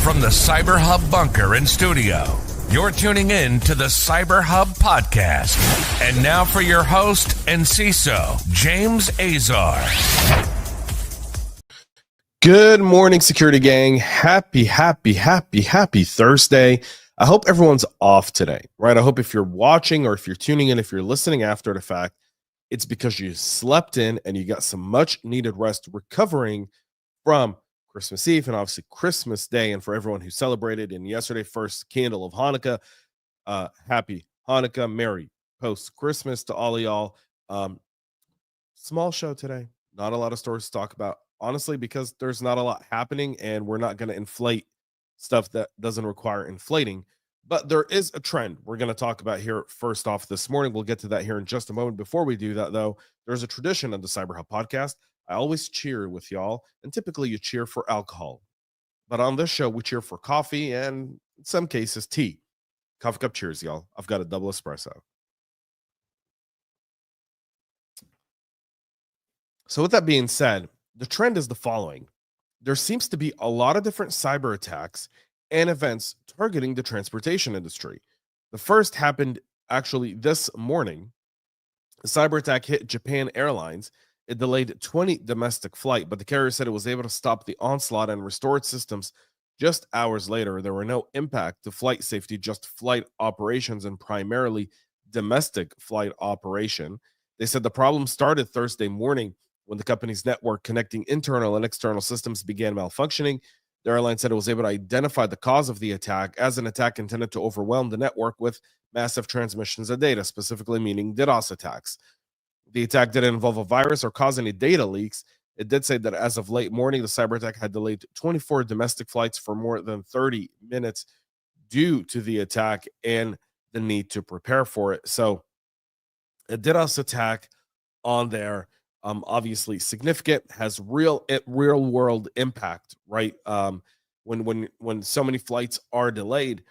From the CyberHub bunker and studio, you're tuning in to the CyberHub Podcast. And now for your host and CISO, James Azar. Good morning, security gang. Happy Thursday. I hope everyone's off today, right? I hope if you're watching or if you're tuning in, if you're listening after the fact, it's because you slept in and you got some much needed rest recovering from Christmas Eve and obviously Christmas Day. And for everyone who celebrated in yesterday, first candle of Hanukkah, happy Hanukkah, Merry post-Christmas to all of y'all. Small show today. Not a lot of stories to talk about, honestly, because there's not a lot happening and we're not going to inflate stuff that doesn't require inflating. But there is a trend we're going to talk about here first off this morning. We'll get to that here in just a moment. Before we do that, though, there's a tradition on the CyberHub podcast. I always cheer with y'all, and typically you cheer for alcohol. But on this show, we cheer for coffee and, in some cases, tea. Coffee cup cheers, y'all. I've got a double espresso. So with that being said, the trend is the following. There seems to be a lot of different cyber attacks and events targeting the transportation industry. The first happened actually this morning. A cyber attack hit Japan Airlines. It delayed 20 domestic flights, but the carrier said it was able to stop the onslaught and restore its systems just hours later. There were no impact to flight safety, just flight operations and primarily domestic flight operation. They said the problem started Thursday morning when the company's network connecting internal and external systems began malfunctioning. The airline said it was able to identify the cause of the attack as an attack intended to overwhelm the network with massive transmissions of data, specifically meaning DDoS attacks. The attack didn't involve a virus or cause any data leaks. It did say that as of late morning, the cyber attack had delayed 24 domestic flights for more than 30 minutes due to the attack and the need to prepare for it. So a DDoS attack on there, obviously significant, has real world impact, right? When so many flights are delayed,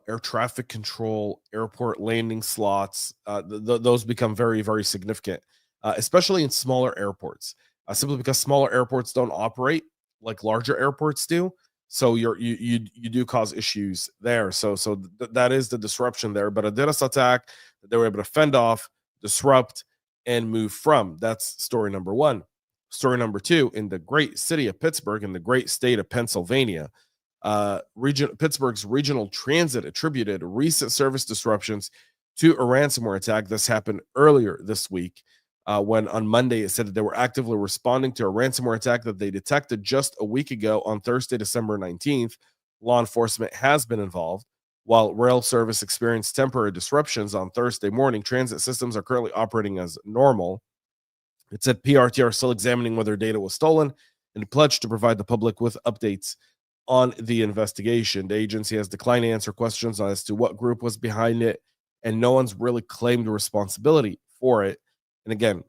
air traffic control, airport landing slots, those become very, very significant, especially in smaller airports, simply because smaller airports don't operate like larger airports do. So you do cause issues there. So that is the disruption there. But a DDoS attack that they were able to fend off, disrupt, and move from. That's story number one. Story number two, in the great city of Pittsburgh, in the great state of Pennsylvania, Pittsburgh's regional transit attributed recent service disruptions to a ransomware attack. This happened earlier this week when on Monday it said that they were actively responding to a ransomware attack that they detected just a week ago on Thursday, December 19th. Law enforcement has been involved. While rail service experienced temporary disruptions on Thursday morning, transit systems are currently operating as normal. It said PRT are still examining whether data was stolen and pledged to provide the public with updates on the investigation. The agency has declined to answer questions as to what group was behind it, and no one's really claimed responsibility for it. And again,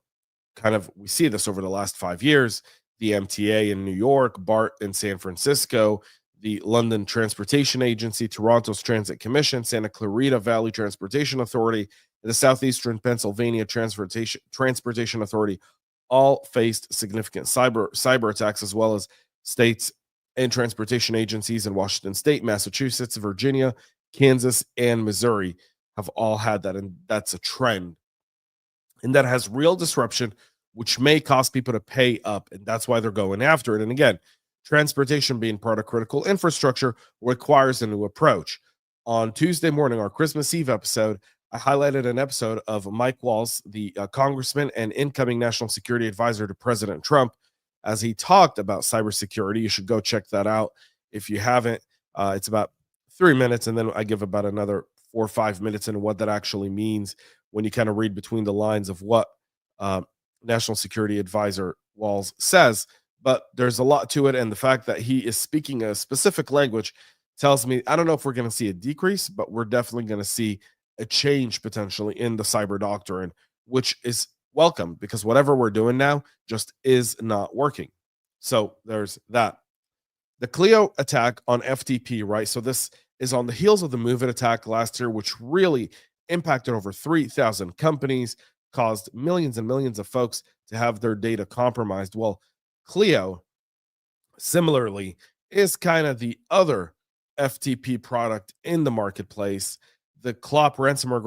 we see this over the last 5 years. The MTA in New York, BART in San Francisco, the London Transportation Agency, Toronto's Transit Commission, Santa Clarita Valley Transportation Authority, and the Southeastern Pennsylvania Transportation Authority all faced significant cyber attacks, as well as states and transportation agencies in Washington State, Massachusetts, Virginia, Kansas, and Missouri have all had that, and that's a trend. And that has real disruption, which may cause people to pay up, and that's why they're going after it. And again, transportation being part of critical infrastructure requires a new approach. On Tuesday morning, our Christmas Eve episode, I highlighted an episode of Mike Waltz, the congressman and incoming national security advisor to President Trump, as he talked about cybersecurity. You should go check that out if you haven't. It's about 3 minutes, and then I give about another 4 or 5 minutes into what that actually means when you kind of read between the lines of what National Security Advisor Walls says. But there's a lot to it, and the fact that he is speaking a specific language tells me, I don't know if we're going to see a decrease, but we're definitely going to see a change potentially in the cyber doctrine, which is welcome, because whatever we're doing now just is not working. So there's that. The Cleo attack on FTP, right? So this is on the heels of the Move It attack last year, which really impacted over 3,000 companies, caused millions and millions of folks to have their data compromised. Well, Cleo, similarly, is kind of the other FTP product in the marketplace. The Cl0p ransomware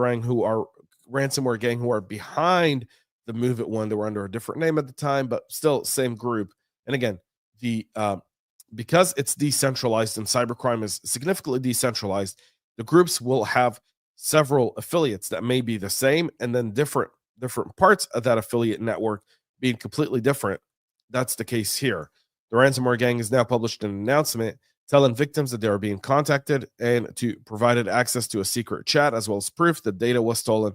gang who are behind the Move It one. They were under a different name at the time, but still same group. And again, the because it's decentralized and cybercrime is significantly decentralized, the groups will have several affiliates that may be the same, and then different parts of that affiliate network being completely different. That's the case here. The ransomware gang has now published an announcement telling victims that they are being contacted and to provided access to a secret chat, as well as proof that data was stolen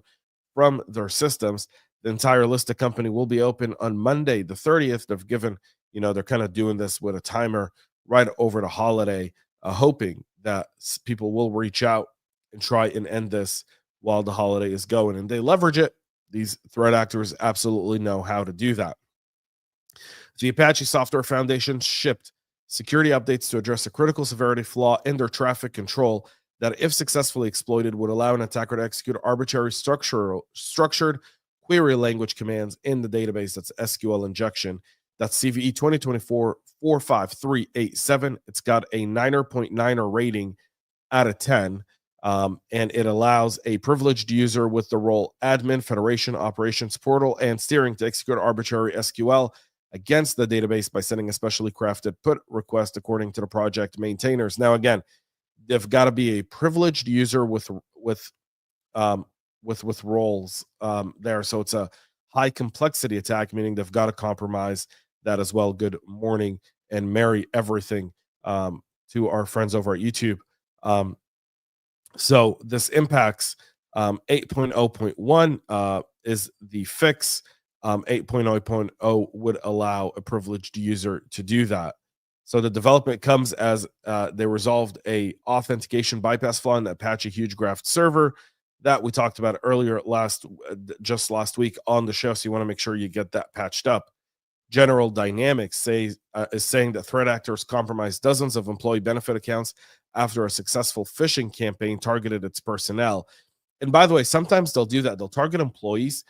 from their systems. The entire list of company will be open on Monday, the 30th. They've given, they're kind of doing this with a timer right over the holiday, hoping that people will reach out and try and end this while the holiday is going. And they leverage it. These threat actors absolutely know how to do that. The Apache Software Foundation shipped security updates to address a critical severity flaw in their traffic control that, if successfully exploited, would allow an attacker to execute arbitrary structured query language commands in the database. That's Sql Injection. That's CVE 2024-45387. It's got a 9.9 rating out of 10. And it allows a privileged user with the role admin, federation, operations portal, and steering to execute arbitrary SQL against the database by sending a specially crafted put request according to the project maintainers. Now, again, they've got to be a privileged user with roles there. So it's a high complexity attack, meaning they've got to compromise that as well. Good morning and merry everything to our friends over at YouTube. So this impacts 8.0.1 is the fix. 8.0.0 would allow a privileged user to do that. So the development comes as they resolved a authentication bypass flaw in the Apache HugeGraph server that we talked about earlier last week on the show. So you want to make sure you get that patched up. General Dynamics is saying that threat actors compromised dozens of employee benefit accounts after a successful phishing campaign targeted its personnel. And by the way, sometimes they'll do that. They'll target employees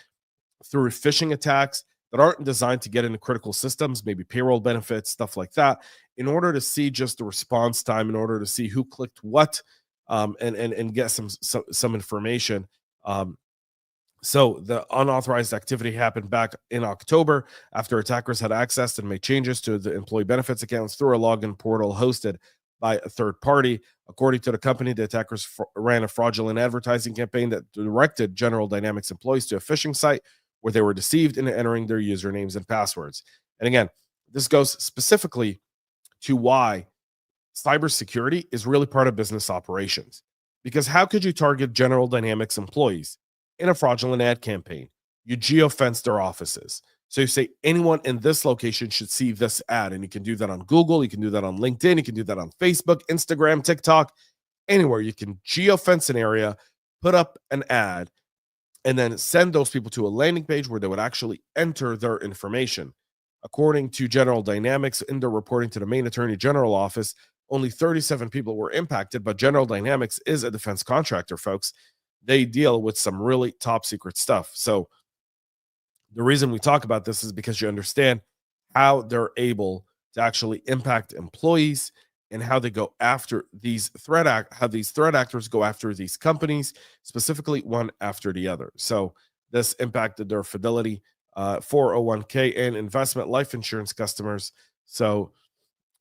through phishing attacks that aren't designed to get into critical systems, maybe payroll benefits, stuff like that, in order to see just the response time, in order to see who clicked what, and get some information. So the unauthorized activity happened back in October after attackers had accessed and made changes to the employee benefits accounts through a login portal hosted by a third party. According to the company, the attackers ran a fraudulent advertising campaign that directed General Dynamics employees to a phishing site where they were deceived into entering their usernames and passwords. And again, this goes specifically to why cybersecurity is really part of business operations. Because how could you target General Dynamics employees in a fraudulent ad campaign? You geofence their offices. So you say anyone in this location should see this ad, and you can do that on Google, you can do that on LinkedIn, you can do that on Facebook, Instagram, TikTok, anywhere. You can geofence an area, put up an ad, and then send those people to a landing page where they would actually enter their information. According to General Dynamics, in their reporting to the main attorney general office, only 37 people were impacted, but General Dynamics is a defense contractor, folks. They deal with some really top secret stuff. So the reason we talk about this is because you understand how they're able to actually impact employees and how they go after these threat actors go after these companies, specifically one after the other. So this impacted their Fidelity 401k and investment life insurance customers. So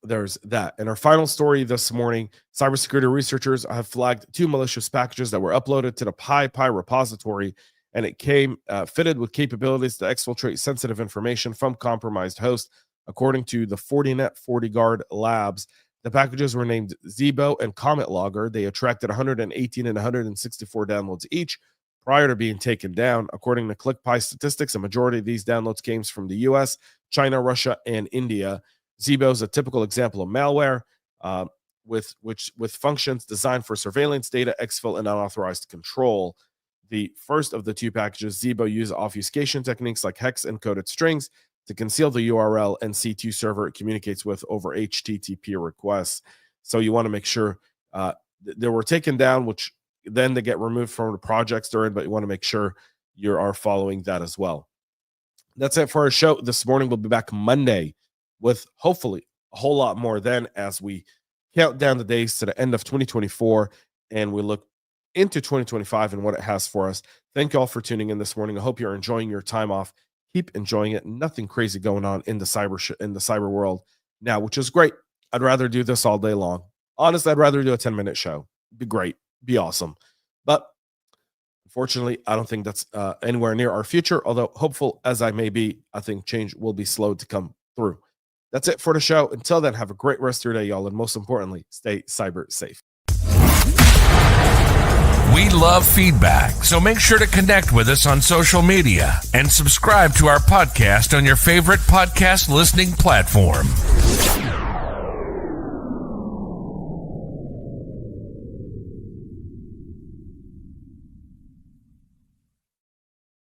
there's that. And our final story this morning, cybersecurity researchers have flagged 2 malicious packages that were uploaded to the PyPy repository, and it came fitted with capabilities to exfiltrate sensitive information from compromised hosts. According to the Fortinet FortiGuard Labs, the packages were named Zebo and Comet Logger. They attracted 118 and 164 downloads each prior to being taken down. According to Cl0p statistics, a majority of these downloads came from the US, China, Russia, and India. Zebo is a typical example of malware with functions designed for surveillance, data exfil, and unauthorized control. The first of the 2 packages, Zebo, use obfuscation techniques like hex encoded strings to conceal the URL and C2 server it communicates with over HTTP requests. So you want to make sure they were taken down, which then they get removed from the projects they're in, but you want to make sure you are following that as well. That's it for our show this morning. We'll be back Monday with hopefully a whole lot more then as we count down the days to the end of 2024 and we look into 2025 and what it has for us. Thank you all for tuning in this morning. I hope you're enjoying your time off. Keep enjoying it. Nothing crazy going on in the cyber world now, which is great. I'd rather do this all day long. Honestly, I'd rather do a 10-minute show. Be great. Be awesome. But unfortunately, I don't think that's anywhere near our future. Although hopeful as I may be, I think change will be slow to come through. That's it for the show. Until then, have a great rest of your day, y'all. And most importantly, stay cyber safe. We love feedback, so make sure to connect with us on social media and subscribe to our podcast on your favorite podcast listening platform.